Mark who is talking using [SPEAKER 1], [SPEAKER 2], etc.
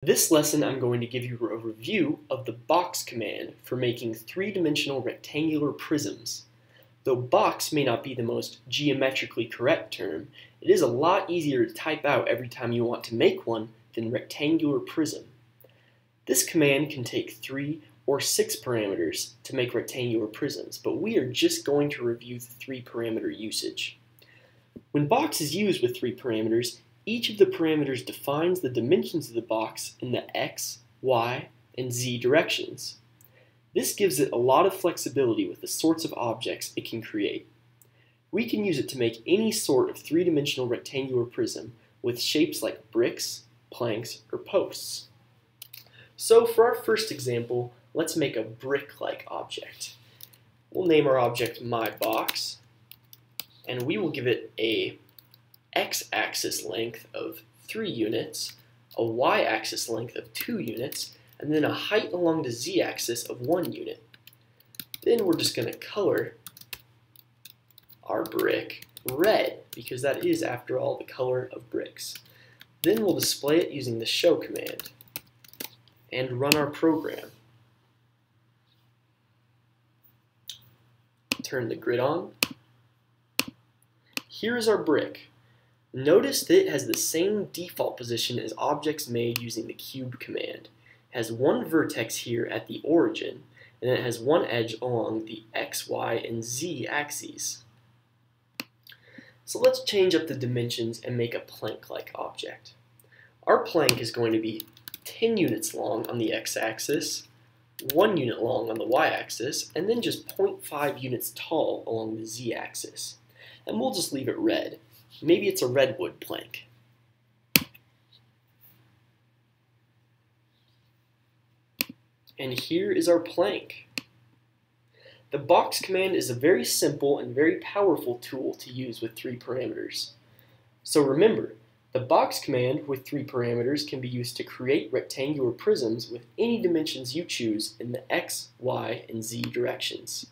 [SPEAKER 1] This lesson I'm going to give you a review of the box command for making three-dimensional rectangular prisms. Though box may not be the most geometrically correct term, it is a lot easier to type out every time you want to make one than rectangular prism. This command can take 3 or 6 parameters to make rectangular prisms, but we are just going to review the 3-parameter usage. When box is used with 3 parameters, each of the parameters defines the dimensions of the box in the x, y, and z directions. This gives it a lot of flexibility with the sorts of objects it can create. We can use it to make any sort of 3-dimensional rectangular prism with shapes like bricks, planks, or posts. So for our first example, let's make a brick-like object. We'll name our object myBox, and we will give it a x-axis length of 3 units, a y-axis length of 2 units, and then a height along the z-axis of 1 unit. Then we're just going to color our brick red, because that is, after all, the color of bricks. Then we'll display it using the show command and run our program. Turn the grid on. Here is our brick. Notice that it has the same default position as objects made using the cube command. It has one vertex here at the origin, and it has one edge along the x, y, and z axes. So let's change up the dimensions and make a plank-like object. Our plank is going to be 10 units long on the x-axis, 1 unit long on the y-axis, and then just 0.5 units tall along the z-axis. And we'll just leave it red. Maybe it's a redwood plank. And here is our plank. The box command is a very simple and very powerful tool to use with 3 parameters. So remember, the box command with 3 parameters can be used to create rectangular prisms with any dimensions you choose in the x, y, and z directions.